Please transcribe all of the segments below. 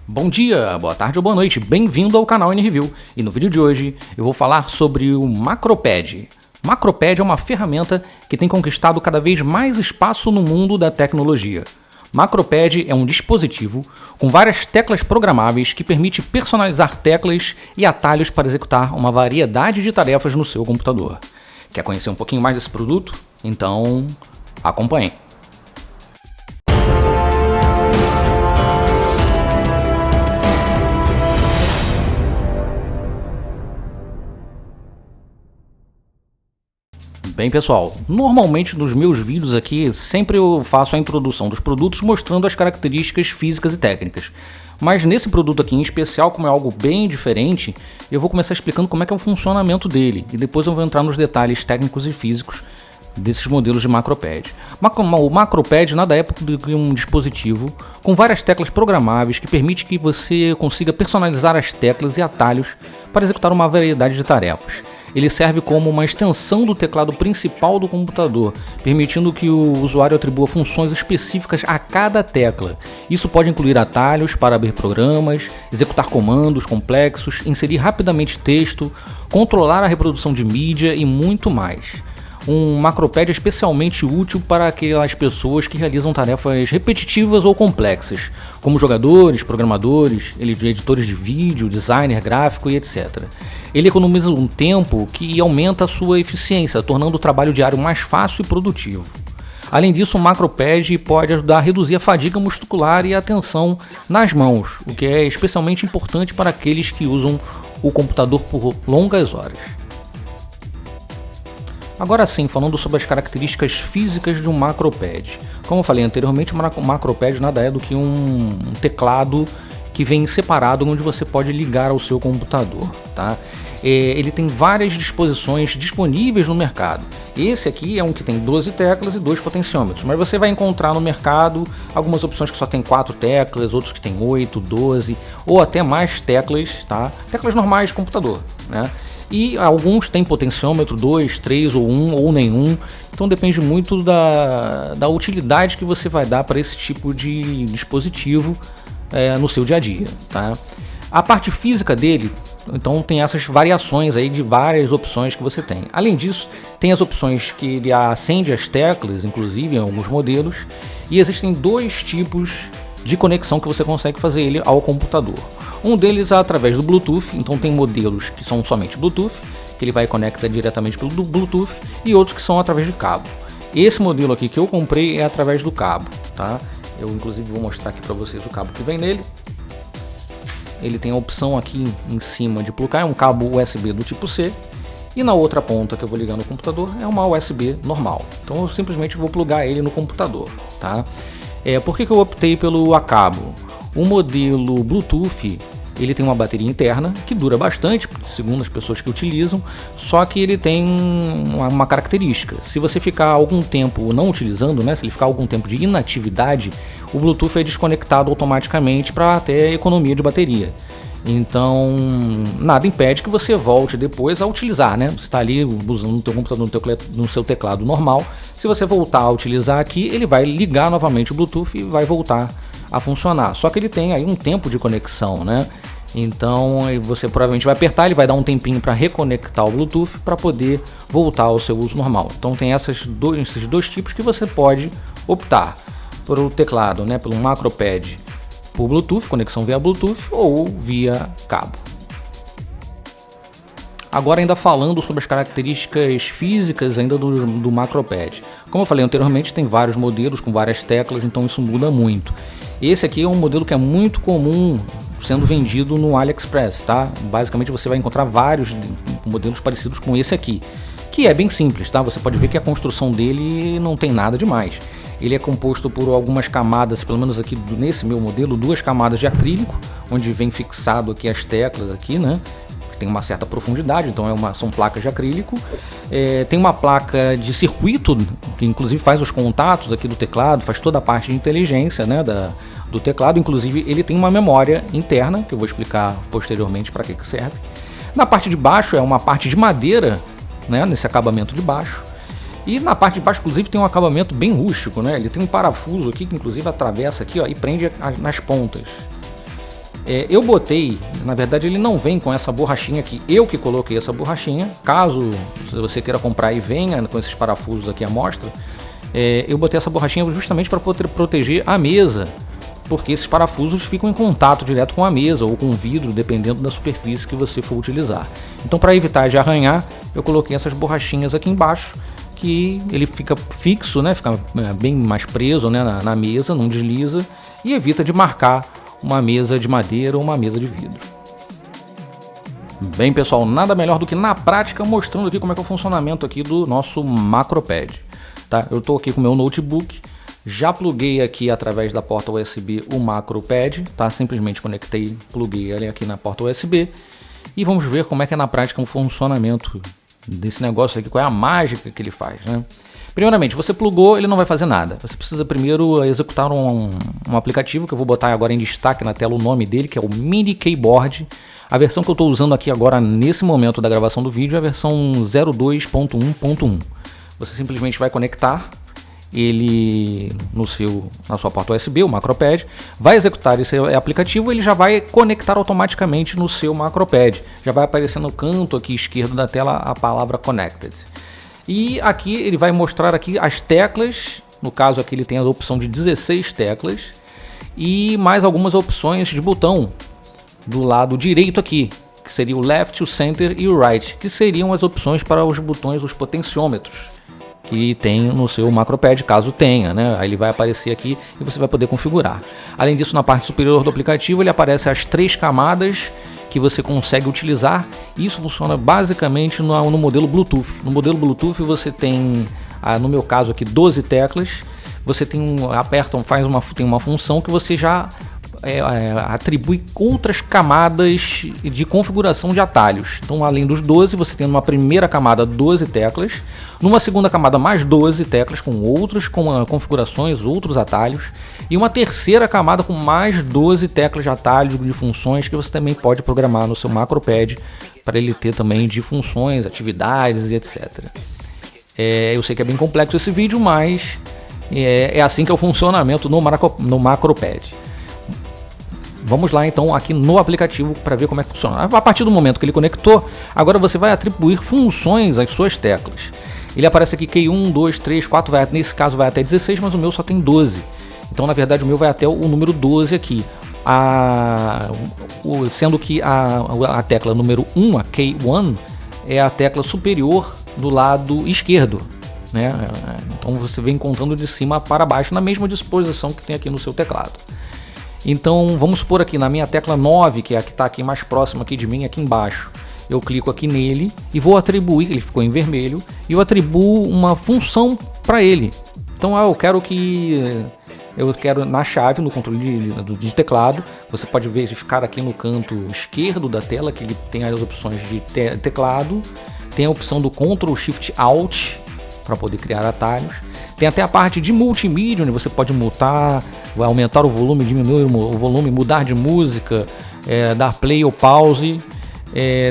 Bom dia, boa tarde ou boa noite, bem-vindo ao canal NReview. E no vídeo de hoje eu vou falar sobre o MacroPad. MacroPad é uma ferramenta que tem conquistado cada vez mais espaço no mundo da tecnologia. MacroPad é um dispositivo com várias teclas programáveis que permite personalizar teclas e atalhos para executar uma variedade de tarefas no seu computador. Quer conhecer um pouquinho mais desse produto? Então, acompanhe. Bem pessoal, normalmente nos meus vídeos aqui sempre eu faço a introdução dos produtos mostrando as características físicas e técnicas. Mas nesse produto aqui em especial, como é algo bem diferente, eu vou começar explicando como é que é o funcionamento dele e depois eu vou entrar nos detalhes técnicos e físicos desses modelos de MacroPad. O MacroPad nada é do que um dispositivo com várias teclas programáveis que permite que você consiga personalizar as teclas e atalhos para executar uma variedade de tarefas. Ele serve como uma extensão do teclado principal do computador, permitindo que o usuário atribua funções específicas a cada tecla. Isso pode incluir atalhos para abrir programas, executar comandos complexos, inserir rapidamente texto, controlar a reprodução de mídia e muito mais. Um MacroPad é especialmente útil para aquelas pessoas que realizam tarefas repetitivas ou complexas, como jogadores, programadores, editores de vídeo, designer gráfico e etc. Ele economiza um tempo que aumenta a sua eficiência, tornando o trabalho diário mais fácil e produtivo. Além disso, o MacroPad pode ajudar a reduzir a fadiga muscular e a tensão nas mãos, o que é especialmente importante para aqueles que usam o computador por longas horas. Agora sim, falando sobre as características físicas de um MacroPad. Como eu falei anteriormente, o MacroPad nada é do que um teclado que vem separado onde você pode ligar ao seu computador, tá? Ele tem várias disposições disponíveis no mercado. Esse aqui é um que tem 12 teclas e 2 potenciômetros, mas você vai encontrar no mercado algumas opções que só tem 4 teclas, outros que tem 8, 12 ou até mais teclas, tá? Teclas normais de computador, né? E alguns têm potenciômetro 2, 3 ou 1 ou nenhum, então depende muito da utilidade que você vai dar para esse tipo de dispositivo no seu dia a dia, tá? A parte física dele, então tem essas variações aí de várias opções que você tem. Além disso, tem as opções que ele acende as teclas, inclusive em alguns modelos, e existem dois tipos de conexão que você consegue fazer ele ao computador. Um deles é através do Bluetooth, então tem modelos que são somente Bluetooth, que ele vai conectar diretamente pelo Bluetooth, e outros que são através de cabo. Esse modelo aqui que eu comprei é através do cabo, tá? Eu inclusive vou mostrar aqui para vocês o cabo que vem nele. Ele tem a opção aqui em cima de plugar, é um cabo USB do tipo C, e na outra ponta que eu vou ligar no computador é uma USB normal. Então eu simplesmente vou plugar ele no computador, tá? Por que eu optei pelo a cabo? O modelo Bluetooth, ele tem uma bateria interna que dura bastante, segundo as pessoas que utilizam, só que ele tem uma característica. Se você ficar algum tempo não utilizando, né, se ele ficar algum tempo de inatividade, o Bluetooth é desconectado automaticamente para ter economia de bateria. Então, nada impede que você volte depois a utilizar, né? Você está ali usando o teu computador no seu teclado normal. Se você voltar a utilizar aqui, ele vai ligar novamente o Bluetooth e vai voltar a funcionar. Só que ele tem aí um tempo de conexão, né? Então você provavelmente vai apertar, ele vai dar um tempinho para reconectar o Bluetooth para poder voltar ao seu uso normal. Então tem esses dois tipos que você pode optar por o teclado, né? Pelo MacroPad por Bluetooth, conexão via Bluetooth ou via cabo. Agora ainda falando sobre as características físicas ainda do MacroPad. Como eu falei anteriormente, tem vários modelos com várias teclas, então isso muda muito. Esse aqui é um modelo que é muito comum sendo vendido no AliExpress, tá? Basicamente você vai encontrar vários modelos parecidos com esse aqui, que é bem simples, tá? Você pode ver que a construção dele não tem nada demais. Ele é composto por algumas camadas, pelo menos aqui nesse meu modelo, 2 camadas de acrílico, onde vem fixado aqui as teclas aqui, né? Tem uma certa profundidade, então são placas de acrílico. Tem uma placa de circuito, que inclusive faz os contatos aqui do teclado, faz toda a parte de inteligência, né, do teclado. Inclusive ele tem uma memória interna, que eu vou explicar posteriormente para que serve. Na parte de baixo é uma parte de madeira, né, nesse acabamento de baixo. E na parte de baixo, inclusive, tem um acabamento bem rústico, né? Ele tem um parafuso aqui que inclusive atravessa aqui, ó, e prende nas pontas. Eu botei, na verdade ele não vem com essa borrachinha aqui, eu que coloquei essa borrachinha, caso você queira comprar e venha com esses parafusos aqui à mostra, eu botei essa borrachinha justamente para poder proteger a mesa, porque esses parafusos ficam em contato direto com a mesa ou com o vidro, dependendo da superfície que você for utilizar. Então, para evitar de arranhar, eu coloquei essas borrachinhas aqui embaixo, que ele fica fixo, né? Fica bem mais preso, né? na mesa, não desliza, e evita de marcar uma mesa de madeira ou uma mesa de vidro. Bem, pessoal, nada melhor do que na prática mostrando aqui como é que é o funcionamento aqui do nosso MacroPad. Tá? Eu estou aqui com o meu notebook, já pluguei aqui através da porta USB o MacroPad, tá? Simplesmente conectei, pluguei ele aqui na porta USB e vamos ver como é que é na prática o funcionamento desse negócio aqui, qual é a mágica que ele faz, né? Primeiramente, você plugou, ele não vai fazer nada. Você precisa primeiro executar um aplicativo que eu vou botar agora em destaque na tela o nome dele, que é o Mini Keyboard. A versão que eu estou usando aqui agora nesse momento da gravação do vídeo é a versão 02.1.1. Você simplesmente vai conectar ele na sua porta USB, o MacroPad, vai executar esse aplicativo, ele já vai conectar automaticamente no seu MacroPad. Já vai aparecer no canto aqui esquerdo da tela a palavra Connected. E aqui ele vai mostrar aqui as teclas, no caso aqui ele tem a opção de 16 teclas e mais algumas opções de botão do lado direito aqui, que seria o left, o center e o right, que seriam as opções para os botões, os potenciômetros que tem no seu MacroPad, caso tenha, né? Aí ele vai aparecer aqui e você vai poder configurar. Além disso, na parte superior do aplicativo ele aparece as 3 camadas que você consegue utilizar. Isso funciona basicamente no modelo Bluetooth. No modelo Bluetooth você tem, no meu caso aqui, 12 teclas. Você tem tem uma função que você já atribui outras camadas de configuração de atalhos. Então, além dos 12, você tem numa primeira camada 12 teclas, numa segunda camada mais 12 teclas com configurações, outros atalhos, e uma terceira camada com mais 12 teclas de atalhos de funções que você também pode programar no seu MacroPad para ele ter também de funções, atividades e etc. Eu sei que é bem complexo esse vídeo, mas é assim que é o funcionamento no MacroPad. Vamos lá então aqui no aplicativo para ver como é que funciona. A partir do momento que ele conectou, agora você vai atribuir funções às suas teclas. Ele aparece aqui que 1, 2, 3, 4, nesse caso vai até 16, mas o meu só tem 12. Então na verdade o meu vai até o número 12 aqui. Sendo que a tecla número 1, a K1, é a tecla superior do lado esquerdo, né? Então você vem contando de cima para baixo na mesma disposição que tem aqui no seu teclado. Então vamos supor aqui na minha tecla 9, que é a que está aqui mais próxima aqui de mim, aqui embaixo. Eu clico aqui nele e vou atribuir, ele ficou em vermelho, e eu atribuo uma função para ele. Então eu quero na chave, no controle de teclado, você pode verificar aqui no canto esquerdo da tela que ele tem as opções de teclado, tem a opção do Ctrl Shift Alt para poder criar atalhos. Tem até a parte de multimídia, onde você pode mutar, aumentar o volume, diminuir o volume, mudar de música, dar play ou pause.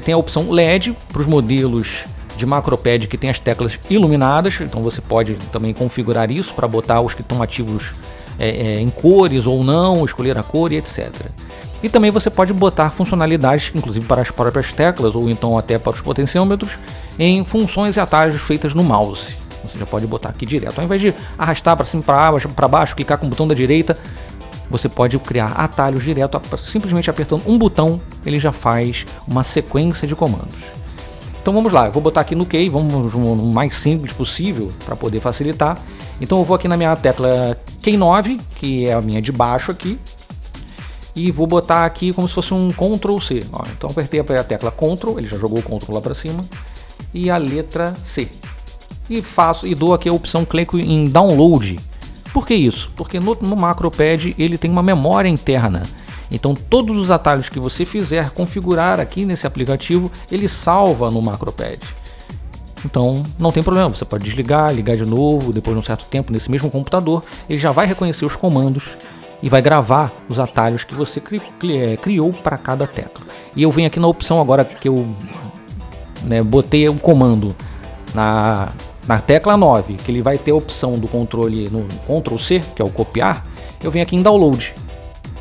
Tem a opção LED para os modelos de MacroPad que tem as teclas iluminadas, então você pode também configurar isso para botar os que estão ativos em cores ou não, escolher a cor e etc. E também você pode botar funcionalidades, inclusive para as próprias teclas ou então até para os potenciômetros, em funções e atalhos feitas no mouse. Você já pode botar aqui direto. Ao invés de arrastar para cima, para baixo, clicar com o botão da direita, você pode criar atalhos direto, simplesmente apertando um botão, ele já faz uma sequência de comandos. Então vamos lá, eu vou botar aqui no Key, vamos no mais simples possível para poder facilitar. Então eu vou aqui na minha tecla Key9, que é a minha de baixo aqui, e vou botar aqui como se fosse um Ctrl C. Então apertei a tecla Ctrl, ele já jogou o Ctrl lá para cima, e a letra C. E dou aqui a opção, clico em Download. Por que isso? Porque no MacroPad ele tem uma memória interna. Então todos os atalhos que você fizer configurar aqui nesse aplicativo, ele salva no MacroPad. Então não tem problema, você pode desligar, ligar de novo, depois de um certo tempo nesse mesmo computador, ele já vai reconhecer os comandos e vai gravar os atalhos que você criou para cada tecla. E eu venho aqui na opção agora que eu botei o comando na tecla 9, que ele vai ter a opção do controle no Ctrl C, que é o copiar, eu venho aqui em Download.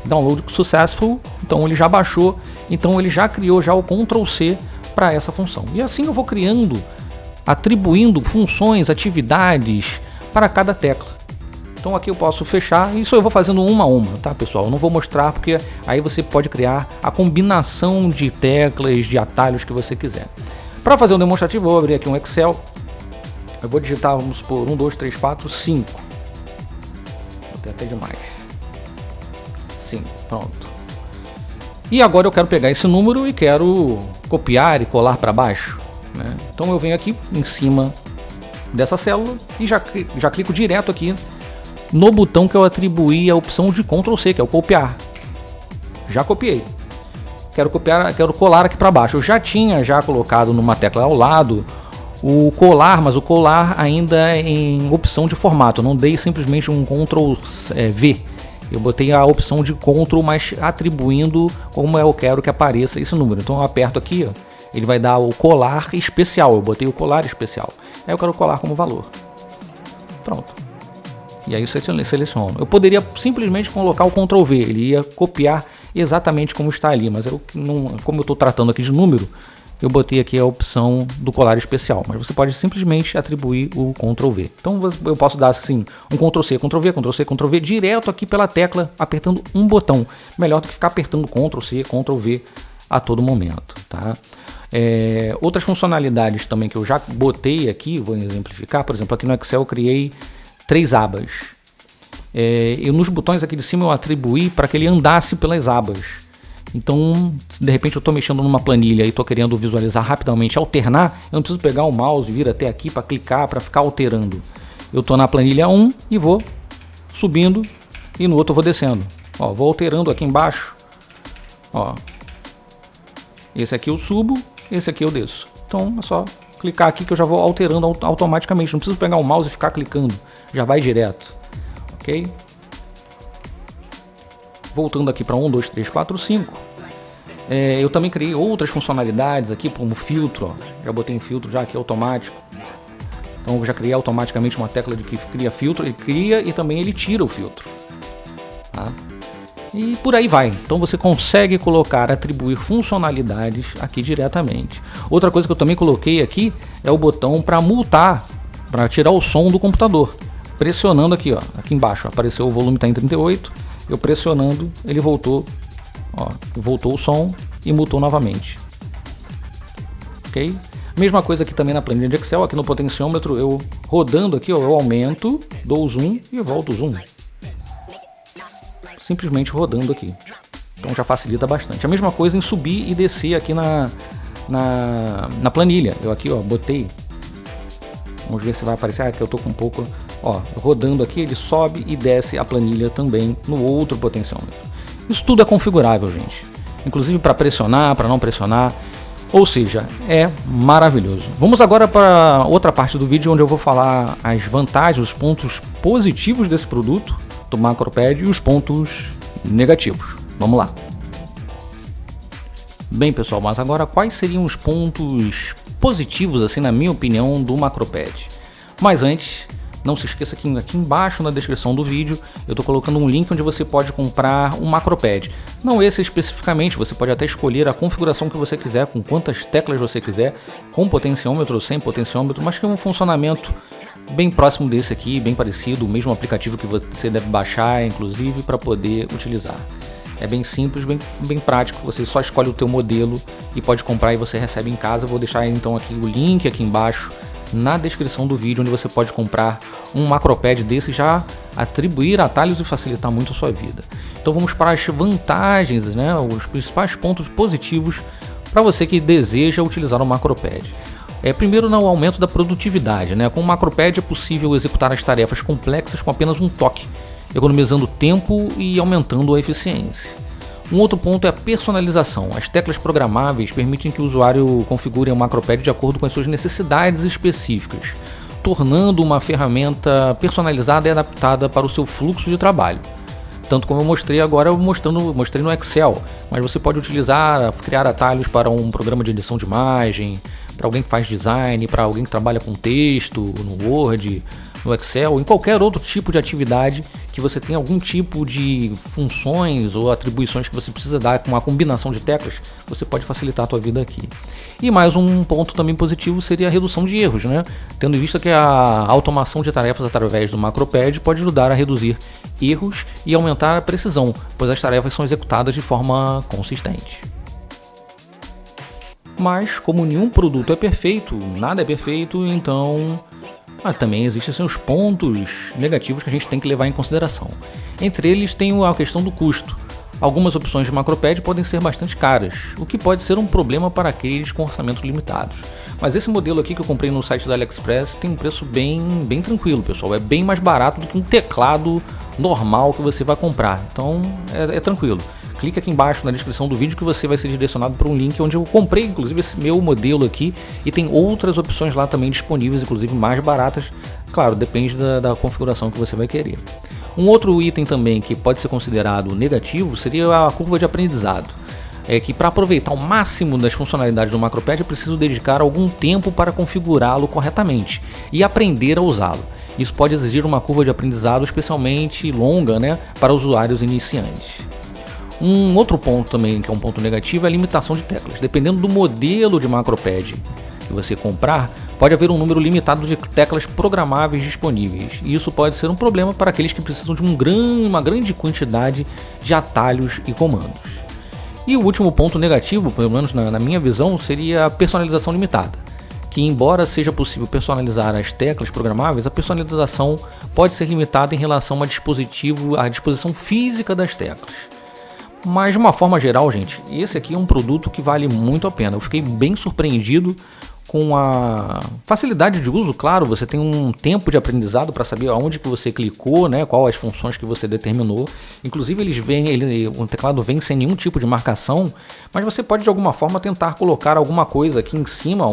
Download successful, Então ele já baixou, então ele já criou já o Ctrl+C para essa função. E assim eu vou criando, atribuindo funções, atividades para cada tecla. Então aqui eu posso fechar, isso eu vou fazendo uma a uma, tá pessoal? Eu não vou mostrar porque aí você pode criar a combinação de teclas, de atalhos que você quiser. Para fazer um demonstrativo, eu vou abrir aqui um Excel. Eu vou digitar, vamos supor, 1, 2, 3, 4, 5. Vou ter até demais. 5, pronto. E agora eu quero pegar esse número e quero copiar e colar para baixo, né? Então eu venho aqui em cima dessa célula e já clico direto aqui no botão que eu atribuí a opção de Ctrl+C, que é o copiar. Já copiei. Quero copiar, quero colar aqui para baixo. Eu já tinha colocado numa tecla ao lado o colar, mas o colar ainda é em opção de formato. Eu não dei simplesmente um Ctrl+V. Eu botei a opção de Ctrl, mas atribuindo como eu quero que apareça esse número. Então eu aperto aqui, ó, ele vai dar o colar especial. Eu botei o colar especial. Aí eu quero colar como valor. Pronto. E aí eu seleciono. Eu poderia simplesmente colocar o Ctrl+V. Ele ia copiar exatamente como está ali. Mas eu não, como eu estou tratando aqui de número, eu botei aqui a opção do colar especial, mas você pode simplesmente atribuir o Ctrl+V. Então eu posso dar assim, um Ctrl+C, Ctrl+V, Ctrl+C, Ctrl+V direto aqui pela tecla, apertando um botão. Melhor do que ficar apertando Ctrl+C, Ctrl+V a todo momento, tá? Outras funcionalidades também que eu já botei aqui, vou exemplificar. Por exemplo, aqui no Excel eu criei 3 abas. E nos botões aqui de cima eu atribuí para que ele andasse pelas abas. Então, se de repente eu estou mexendo numa planilha e estou querendo visualizar rapidamente, alternar, eu não preciso pegar o mouse e vir até aqui para clicar, para ficar alterando. Eu estou na planilha 1 e vou subindo e no outro eu vou descendo. Ó, vou alterando aqui embaixo. Ó, esse aqui eu subo, esse aqui eu desço. Então é só clicar aqui que eu já vou alterando automaticamente. Não preciso pegar o mouse e ficar clicando, já vai direto. Ok? Voltando aqui para 1, 2, 3, 4, 5. Eu também criei outras funcionalidades aqui, como filtro. Ó. Já botei um filtro já aqui automático. Então eu já criei automaticamente uma tecla de que cria filtro. Ele cria e também ele tira o filtro. Tá? E por aí vai. Então você consegue colocar, atribuir funcionalidades aqui diretamente. Outra coisa que eu também coloquei aqui é o botão para mutar, para tirar o som do computador. Pressionando aqui, ó, aqui embaixo, apareceu o volume está em 38. Eu pressionando, ele voltou, ó, voltou o som e mutou novamente. Ok? Mesma coisa aqui também na planilha de Excel, aqui no potenciômetro, eu rodando aqui, ó, eu aumento, dou o zoom e volto o zoom. Simplesmente rodando aqui. Então já facilita bastante. A mesma coisa em subir e descer aqui na planilha. Eu aqui, ó, botei. Vamos ver se vai aparecer. Que eu tô com um pouco. Ó, rodando aqui, ele sobe e desce a planilha também no outro potenciômetro. Isso tudo é configurável, gente. Inclusive para pressionar, para não pressionar. Ou seja, é maravilhoso. Vamos agora para outra parte do vídeo onde eu vou falar as vantagens, os pontos positivos desse produto, do MacroPad, e os pontos negativos. Vamos lá. Bem, pessoal, mas agora quais seriam os pontos positivos, assim, na minha opinião, do MacroPad? Mas antes, não se esqueça que aqui embaixo na descrição do vídeo eu estou colocando um link onde você pode comprar um MacroPad. Não esse especificamente, você pode até escolher a configuração que você quiser, com quantas teclas você quiser, com potenciômetro ou sem potenciômetro, mas que é um funcionamento bem próximo desse aqui, bem parecido, o mesmo aplicativo que você deve baixar, inclusive, para poder utilizar. É bem simples, bem prático, você só escolhe o teu modelo e pode comprar e você recebe em casa. Eu vou deixar então aqui o link aqui embaixo na descrição do vídeo, onde você pode comprar um MacroPad desse, já atribuir atalhos e facilitar muito a sua vida. Então vamos para as vantagens, né, os principais pontos positivos para você que deseja utilizar o MacroPad. Primeiro, no aumento da produtividade, né? Com o MacroPad é possível executar as tarefas complexas com apenas um toque, economizando tempo e aumentando a eficiência. Um outro ponto é a personalização. As teclas programáveis permitem que o usuário configure o MacroPad de acordo com as suas necessidades específicas, tornando uma ferramenta personalizada e adaptada para o seu fluxo de trabalho. Tanto como eu mostrei agora, mostrei no Excel, mas você pode utilizar, criar atalhos para um programa de edição de imagem, para alguém que faz design, para alguém que trabalha com texto no Word. no Excel ou em qualquer outro tipo de atividade que você tem algum tipo de funções ou atribuições que você precisa dar com uma combinação de teclas, você pode facilitar a tua vida aqui. E mais um ponto também positivo seria a redução de erros, né? Tendo em vista que a automação de tarefas através do Macropad pode ajudar a reduzir erros e aumentar a precisão, pois as tarefas são executadas de forma consistente. Mas, como nenhum produto é perfeito, nada é perfeito, então também existem assim, os pontos negativos que a gente tem que levar em consideração. Entre eles tem a questão do custo. Algumas opções de Macropad podem ser bastante caras, o que pode ser um problema para aqueles com orçamentos limitados. Mas esse modelo aqui que eu comprei no site da AliExpress tem um preço bem tranquilo, pessoal. É bem mais barato do que um teclado normal que você vai comprar, então é tranquilo. Clique aqui embaixo na descrição do vídeo que você vai ser direcionado para um link onde eu comprei inclusive esse meu modelo aqui, e tem outras opções lá também disponíveis, inclusive mais baratas. Claro, depende da configuração que você vai querer. Um outro item também que pode ser considerado negativo seria a curva de aprendizado. É que para aproveitar o máximo das funcionalidades do Macropad é preciso dedicar algum tempo para configurá-lo corretamente e aprender a usá-lo. Isso pode exigir uma curva de aprendizado especialmente longa, né, para usuários iniciantes. Um outro ponto também que é um ponto negativo é a limitação de teclas. Dependendo do modelo de Macropad que você comprar, pode haver um número limitado de teclas programáveis disponíveis, e isso pode ser um problema para aqueles que precisam de uma grande quantidade de atalhos e comandos. E o último ponto negativo, pelo menos na minha visão, seria a personalização limitada, que embora seja possível personalizar as teclas programáveis, a personalização pode ser limitada em relação à disposição física das teclas. Mas de uma forma geral, gente, esse aqui é um produto que vale muito a pena. Eu fiquei bem surpreendido com a facilidade de uso. Claro, você tem um tempo de aprendizado para saber aonde que você clicou, né, qual as funções que você determinou. Inclusive o teclado vem sem nenhum tipo de marcação, mas você pode de alguma forma tentar colocar alguma coisa aqui em cima,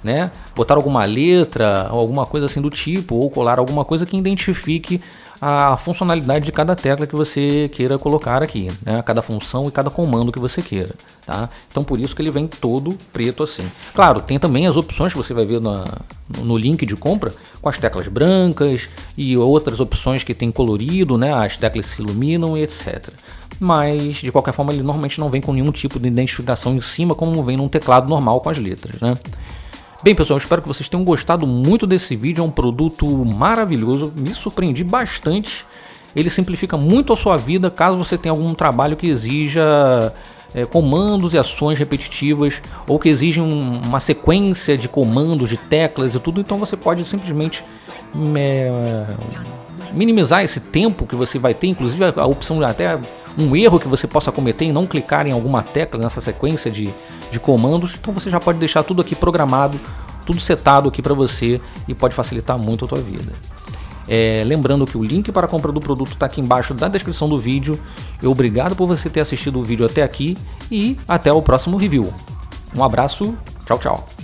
né, botar alguma letra ou alguma coisa assim do tipo, ou colar alguma coisa que identifique a funcionalidade de cada tecla que você queira colocar aqui, né? Cada função e cada comando que você queira, tá? Então por isso que ele vem todo preto assim. Claro, tem também as opções que você vai ver no link de compra, com as teclas brancas e outras opções que tem colorido, né? As teclas se iluminam e etc. Mas de qualquer forma ele normalmente não vem com nenhum tipo de identificação em cima, como vem num teclado normal com as letras, né? Bem, pessoal, eu espero que vocês tenham gostado muito desse vídeo. É um produto maravilhoso, me surpreendi bastante. Ele simplifica muito a sua vida caso você tenha algum trabalho que exija comandos e ações repetitivas, ou que exijam uma sequência de comandos, de teclas e tudo. Então você pode simplesmente minimizar esse tempo que você vai ter, inclusive a opção de até um erro que você possa cometer em não clicar em alguma tecla nessa sequência de comandos. Então você já pode deixar tudo aqui programado, tudo setado aqui para você, e pode facilitar muito a tua vida. Lembrando que o link para a compra do produto está aqui embaixo na descrição do vídeo. Obrigado por você ter assistido o vídeo até aqui e até o próximo review. Um abraço, tchau, tchau.